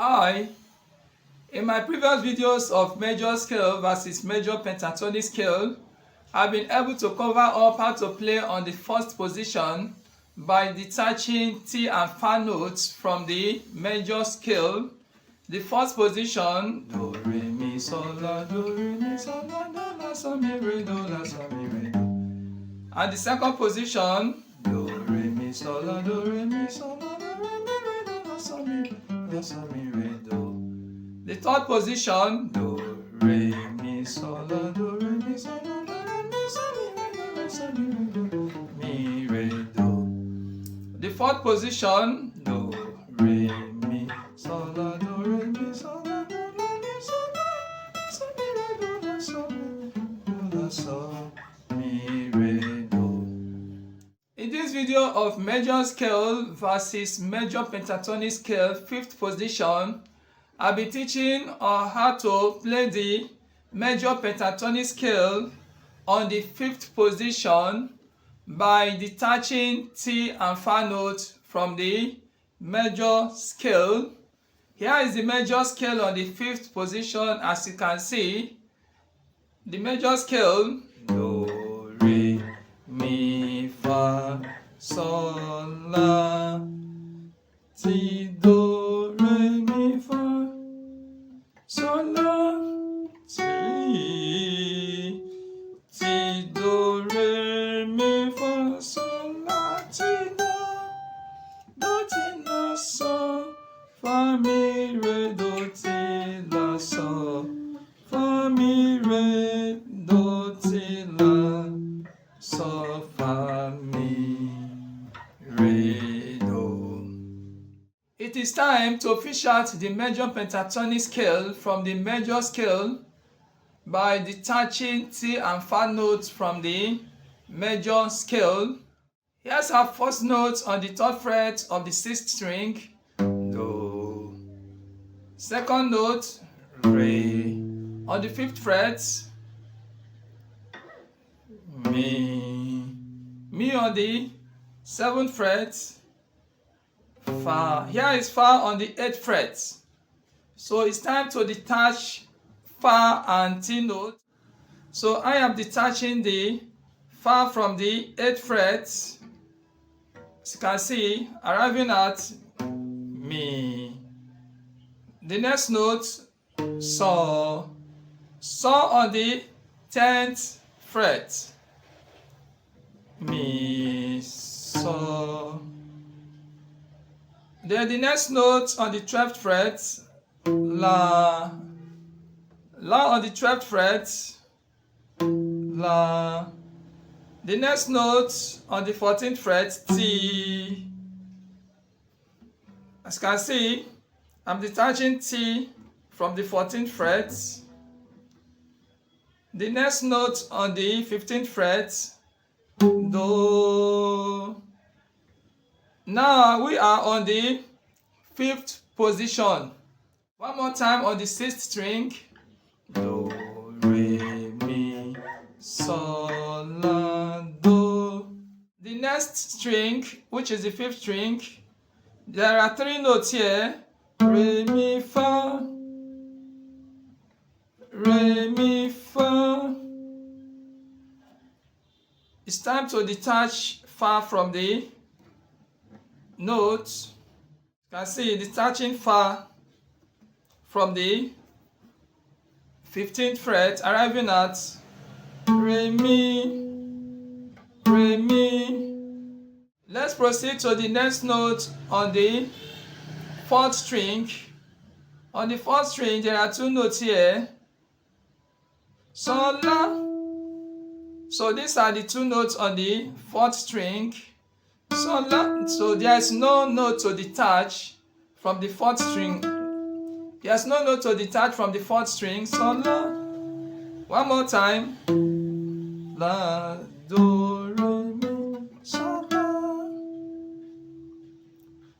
Hi, in my previous videos of major scale versus major pentatonic scale, I've been able to cover up how to play on the first position by detaching T and Fa notes from the major scale. The first position, do, re, mi, sol, la, do, re, mi, sol, la, do, la, sol, mi, re, do, la, sol, mi, re, do. And the second position, do, re, mi, sol, la, do, re, mi, sol, la, do, re, mi, re, do, la, sol, mi, la, sol, mi, re, do. The third position, do, re, mi, sol, la, do, re, mi, sol, la, do, re, mi, sol, mi, re, do, la, sol, mi, re, do, mi, re, do. The fourth position, do, re, mi, sol, la, do, re, mi, sol, la, do, re, mi, sol, la, sol, mi, re, do, la, sol, mi, do, la, sol, mi, re, do. In this video of major scale versus major pentatonic scale, fifth position, I'll be teaching how to play the major pentatonic scale on the fifth position by detaching T and Fa notes from the major scale. Here is the major scale on the fifth position. As you can see, the major scale, do, re, mi, fa, sol, la, ti, do, re, mi, fa, sol, la, ti, do, re, mi, fa, sol, la, ti, do, ti, la, sol, fa, mi, re, do, ti, la, sol, fa, mi, re, do, ti, la, sol, fa, mi, re, do. It is time to fish out the major pentatonic scale from the major scale by detaching T and Fa notes from the major scale. Here's our first note on the third fret of the sixth string, do. Second note, re. On the fifth fret, mi. Mi on the seventh fret, fa. Here is Fa on the eighth fret. So it's time to detach Fa and T note. So I am detaching the Fa from the 8th fret. As you can see, arriving at mi. The next note, sol. Sol on the 10th fret. Mi, sol. Then the next note on the 12th fret, la. La on the 12th fret, la. The next note on the 14th fret, T. As you can see, I'm detaching T from the 14th fret. The next note on the 15th fret, do. Now we are on the fifth position. One more time on the sixth string, do, re, mi, sol, la, do. The next string, which is the fifth string, there are three notes here, re, mi, fa, re, mi, fa. It's time to detach Fa from the notes. You can see detaching Fa from the 15th fret, arriving at re, mi, re, mi. Let's proceed to the next note on the fourth string. On the fourth string, there are two notes here, sol, la. So these are the two notes on the fourth string, sol, la. So there is no note to detach from the fourth string. There's no note to detach from the fourth string, sol, la. One more time, la, do, re, mi, sol, la.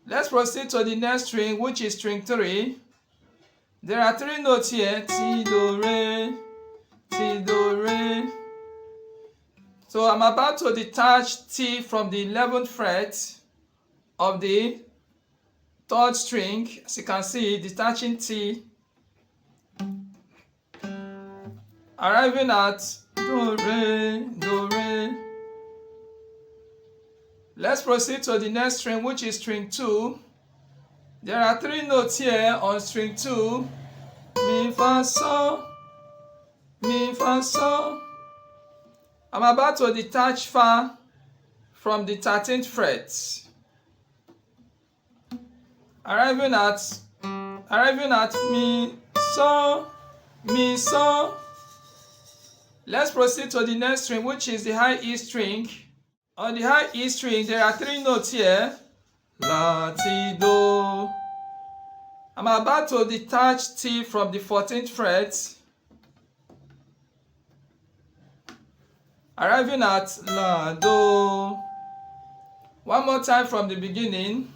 Let's proceed to the next string, which is string 3. There are three notes here, Ti, do, re, Ti, do, re. So I'm about to detach T from the 11th fret of the third string, as you can see, detaching T, arriving at do, re, do, re. Let's proceed to the next string, which is string 2. There are 3 notes here on string 2. Mi, fa, sol, mi, fa, sol. I'm about to detach fa from the 13th fret. Arriving at mi, sol, mi, sol. Let's proceed to the next string, which is the high E string. On the high E string, there are 3 notes here. La, ti, do. I'm about to detach T from the 14th fret. Arriving at la, do. One more time from the beginning.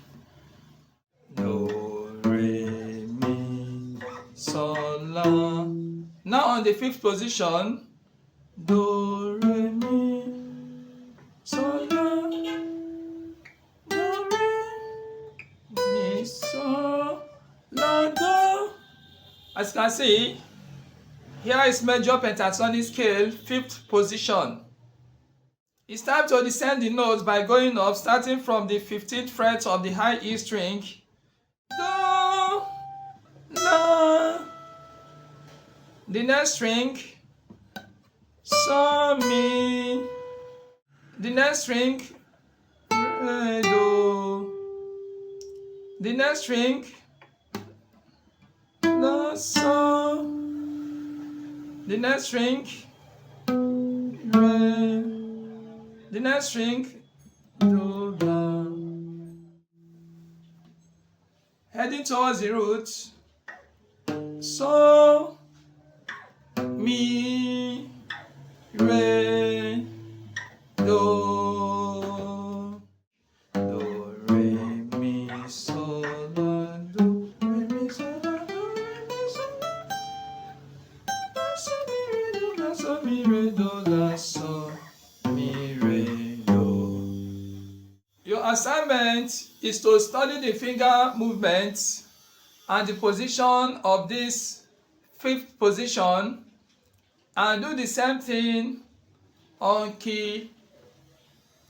Do, re, mi, sol, la. Now on the 5th position. Do, re, mi, sol, la. Do, re, mi, sol, la, do. As you can see, here is major pentatonic scale, 5th position. It's time to descend the notes by going up, starting from the 15th fret of the high E string. Do, la. The next string, sol, mi. The next string, re, do. The next string, la, sol. The next string, re. The next string, do, la. Heading towards the root, sol, mi, re, do. Do, re, mi, sol, la, do. Re, mi, sol, la, do. Re, mi, sol, la, sol, mi, re, do, la, sol, mi, re, do, la, sol, mi, re, do. Your assignment is to study the finger movements and the position of this 5th position and do the same thing on key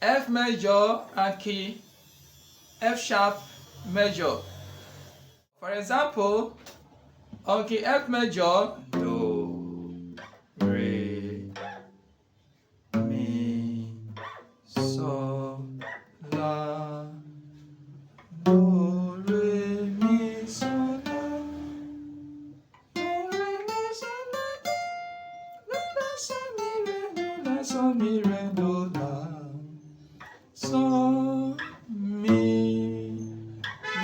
F major and key F sharp major. For example, on key F major, do, re, mi, sol, la, do, re, mi, sol, la, do, re, mi, sol, la, do, la, sol, mi, re, do, la, sol, mi, re, do, la, sol, mi,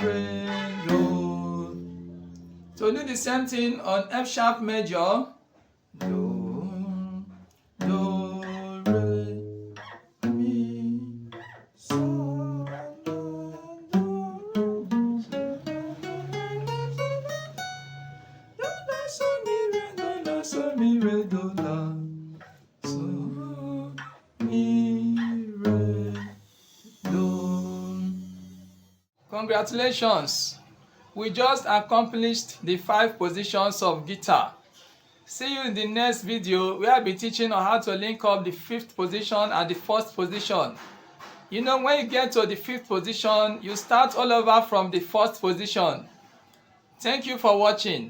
re, do. So do the same thing on F sharp major. Do, do, re, mi, sol, la, do, la, sol, mi, re, do, la, sol, mi, re, do, la, sol, mi, re, do. Congratulations! We just accomplished the 5 positions of guitar. See you in the next video where I'll be teaching on how to link up the 5th position and the 1st position. You know, when you get to the 5th position, you start all over from the 1st position. Thank you for watching.